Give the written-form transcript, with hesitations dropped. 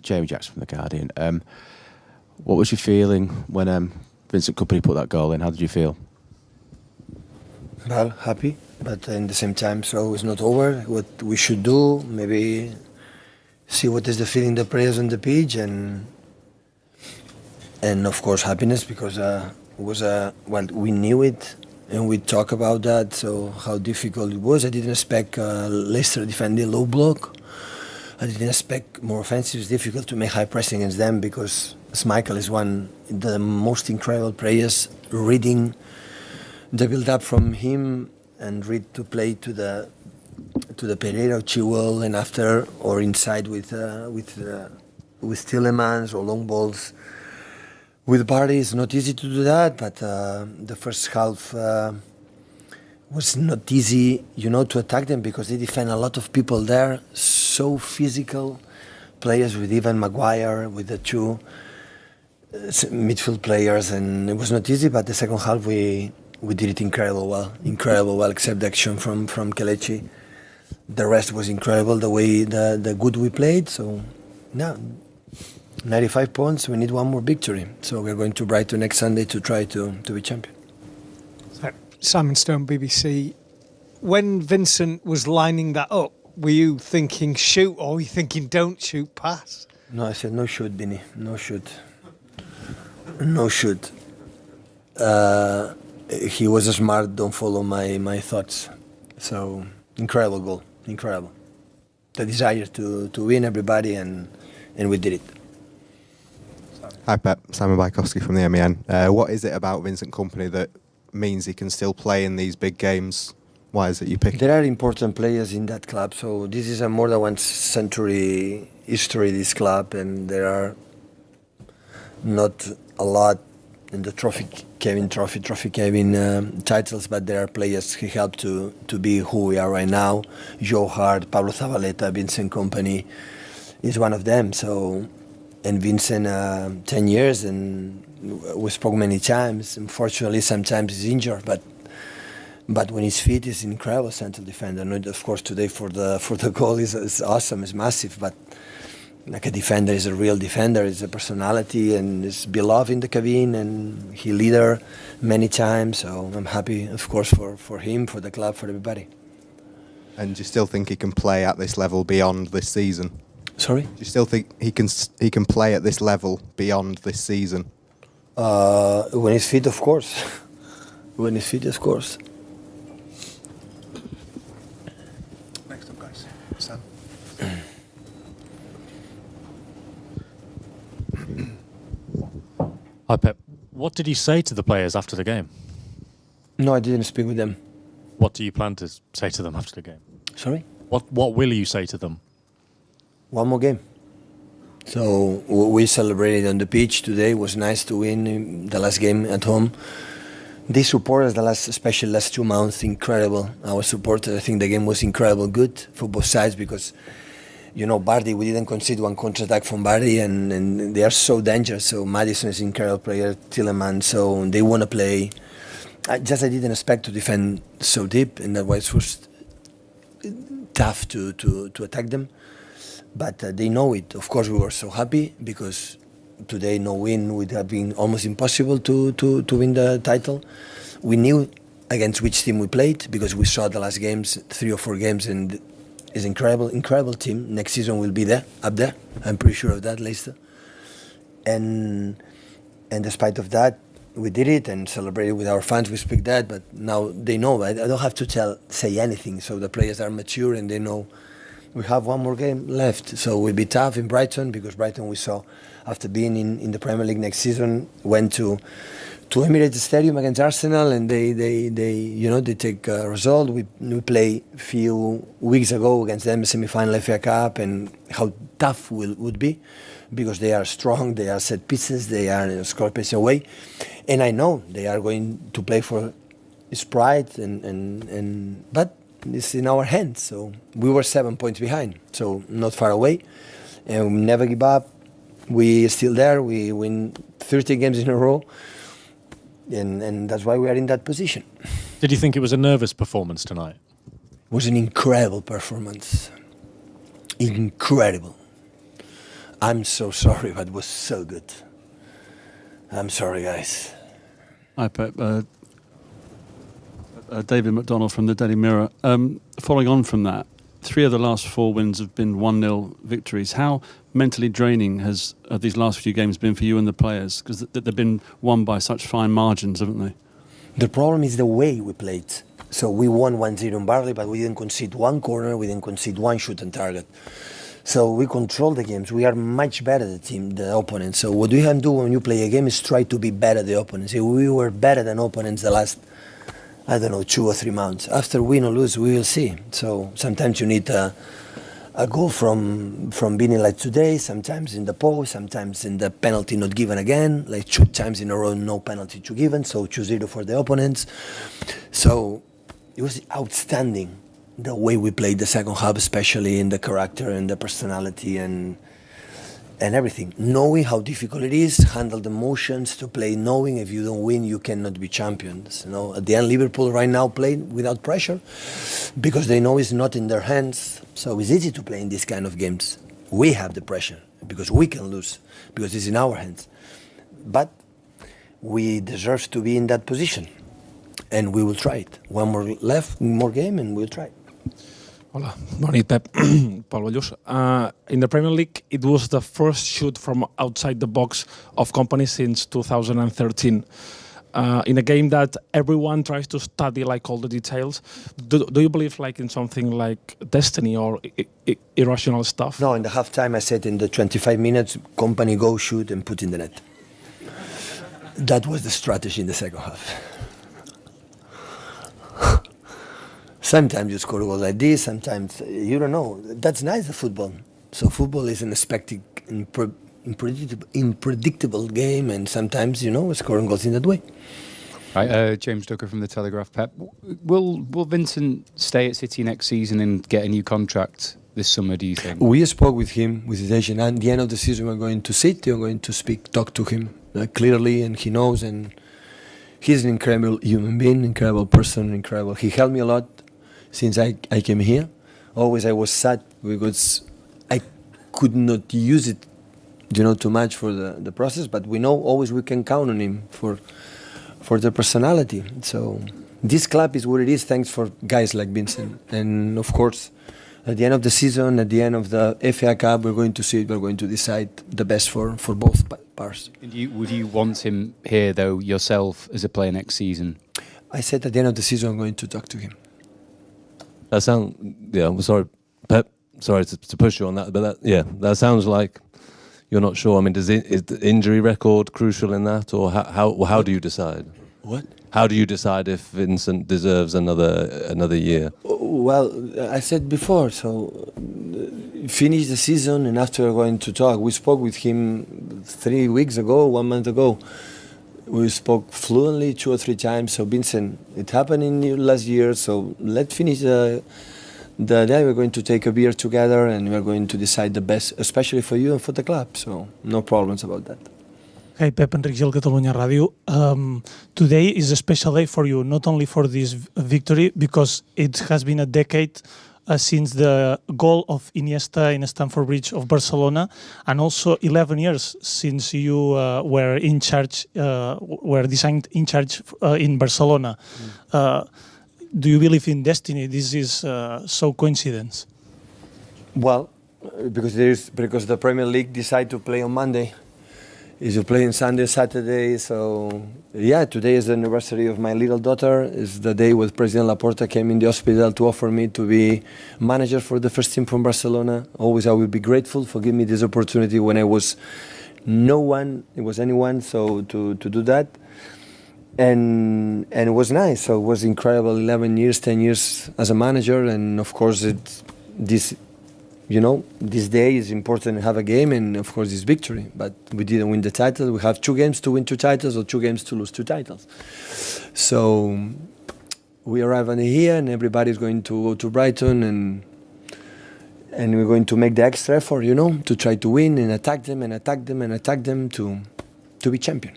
Jamie Jackson from The Guardian. What was your feeling when Vincent Kompany put that goal in? How did you feel? Well, happy, but in the same time, so it's not over. What we should do, maybe see what is the feeling the players on the pitch, and of course happiness, because it was well, we knew it and we talk about that. So how difficult it was. I didn't expect Leicester defending low block. I didn't expect more offensive. It's difficult to make high pressing against them because Michael is one of the most incredible players, reading the build-up from him and read to play to the Pereira, Chilwell, and after or inside with Tielemans or long balls. With Bardi, it's not easy to do that, but the first half was not easy, to attack them because they defend a lot of people there, so physical players with Ivan Maguire, with the two midfield players, and it was not easy, but the second half we did it incredible well, except the action from Kelechi. The rest was incredible, the way the good we played, so yeah. 95 points, we need one more victory. So we're going to Brighton next Sunday to try to be champion. Simon Stone, BBC. When Vincent was lining that up, were you thinking shoot or were you thinking don't shoot, pass? No, I said no shoot, Vinny. No shoot. No shoot. He was smart, don't follow my thoughts. So, incredible goal. Incredible. The desire to win everybody, and we did it. Hi Pep, Simon Bajkowski from the MEN. What is it about Vincent Kompany that means he can still play in these big games? Why is it you pick? There are important players in that club, so this is a more than one century history, this club, and there are not a lot in the trophy Kevin titles, but there are players who help to be who we are right now. Joe Hart, Pablo Zabaleta, Vincent Kompany is one of them. So, and Vincent, 10 years, and we spoke many times. Unfortunately, sometimes he's injured, but when he's fit, he's an incredible central defender. And of course, today for the goal is awesome, it's massive, but like a defender is a real defender, is a personality, and is beloved in the cabin, and he leader many times. So I'm happy, of course, for him, for the club, for everybody. And do you still think he can play at this level beyond this season? Sorry? Do you still think he can play at this level beyond this season? When he's fit, of course. When he's fit, of course. Next up, guys. Sam. Hi, Pep. What did you say to the players after the game? No, I didn't speak with them. What do you plan to say to them after the game? Sorry? What will you say to them? One more game. So we celebrated on the pitch today. It was nice to win the last game at home. They support us especially last 2 months, incredible. Our supporters, I think the game was incredible, good for both sides because, Bardi, we didn't concede one counter-attack from Bardi, and they are so dangerous. So Maddison is an incredible player, Tielemans, so they want to play. I didn't expect to defend so deep, and that was first tough to attack them. But they know it. Of course, we were so happy because today no win would have been almost impossible to win the title. We knew against which team we played because we saw the last games, 3 or 4 games, and it's incredible team. Next season we'll be there, up there. I'm pretty sure of that, Leicester. And despite of that, we did it and celebrated with our fans. We speak that, but now they know. I don't have to say anything. So the players are mature and they know. We have one more game left, so we'll be tough in Brighton because Brighton, we saw after being in the Premier League next season, went to Emirates Stadium against Arsenal, and they take a result. We play a few weeks ago against them semi-final FA Cup, and how tough would be because they are strong, they are set pieces, they are score pace away, and I know they are going to play for his pride, but it's in our hands. So we were 7 points behind, so not far away, and we never give up. We still there. We win 30 games in a row, and that's why we are in that position. Did you think it was a nervous performance tonight? It was an incredible performance. Incredible. I'm so sorry, but it was so good. I'm sorry, guys. Hi, Pep. David McDonald from the Daily Mirror. Following on from that, 3 of the last 4 wins have been 1-0 victories. How mentally draining have these last few games been for you and the players? Because they've been won by such fine margins, haven't they? The problem is the way we played. So we won 1-0 in Barley, but we didn't concede 1 corner, we didn't concede 1 shoot on target. So we control the games. We are much better the opponent. So what we can do when you play a game is try to be better the opponents. If we were better than opponents the last, 2 or 3 months. After win or lose, we will see. So sometimes you need a goal from Vinny like today, sometimes in the post, sometimes in the penalty not given again, like 2 times in a row no penalty to given, so 2-0 for the opponents. So it was outstanding the way we played the second half, especially in the character and the personality and everything. Knowing how difficult it is, handle the emotions, to play knowing if you don't win, you cannot be champions. At the end, Liverpool right now playing without pressure because they know it's not in their hands. So it's easy to play in these kind of games. We have the pressure because we can lose because it's in our hands. But we deserve to be in that position. And we will try it. 1 more game, and we'll try it. Hola, bona nit, Pep. Pol Ballús. In the Premier League, it was the first shoot from outside the box of Kompany since 2013. In a game that everyone tries to study, like all the details, do you believe like in something like destiny or irrational stuff? No, in the halftime I said in the 25 minutes, Kompany go shoot and put in the net. That was the strategy in the second half. Sometimes you score a goal like this, sometimes you don't know. That's nice, the football. So football is an unexpected, unpredictable game, and sometimes, scoring goals in that way. Right, James Ducker from The Telegraph. Pep, will Vincent stay at City next season and get a new contract this summer, do you think? We spoke with him, with his agent, and at the end of the season we're going to City, we're going to talk to him clearly, and he knows, and he's an incredible human being, incredible person, incredible. He helped me a lot since I came here. Always I was sad because I could not use it, too much for the process, but we know always we can count on him for the personality. So this club is what it is thanks for guys like Vincent. And of course, at the end of the season, at the end of the FA Cup, we're going to see it, we're going to decide the best for both parts. Would you want him here, though, yourself, as a player next season? I said at the end of the season I'm going to talk to him. I'm sorry, Pep. Sorry to push you on that, but that sounds like you're not sure. I mean, is the injury record crucial in that, or how do you decide? What? How do you decide if Vincent deserves another year? Well, I said before, so finish the season, and after we're going to talk. We spoke with him 3 weeks ago, 1 month ago. We spoke fluently 2 or 3 times. So Vincent, it happened in last year. So let's finish the day. We're going to take a beer together, and we're going to decide the best, especially for you and for the club. So no problems about that. Hey, Pep, Enric Gil, Catalunya Ràdio. Today is a special day for you, not only for this victory, because it has been a decade since the goal of Iniesta in Stamford Bridge of Barcelona, and also 11 years since you were in charge, were designed in charge in Barcelona. Do you believe in destiny? This is so coincidence. Well, because the Premier League decided to play on Monday. Is you play on Sunday, Saturday, so yeah, today is the anniversary of my little daughter. It's the day when President Laporta came in the hospital to offer me to be manager for the first team from Barcelona. Always I will be grateful for giving me this opportunity when I was no one, it was anyone, so to do that. And it was nice, so it was incredible, 11 years, 10 years as a manager, and of course this day is important to have a game, and of course this victory. But we didn't win the title. We have 2 games to win 2 titles, or 2 games to lose 2 titles. So we arrive here, and everybody's going to go to Brighton, and we're going to make the extra effort, to try to win and attack them to be champion.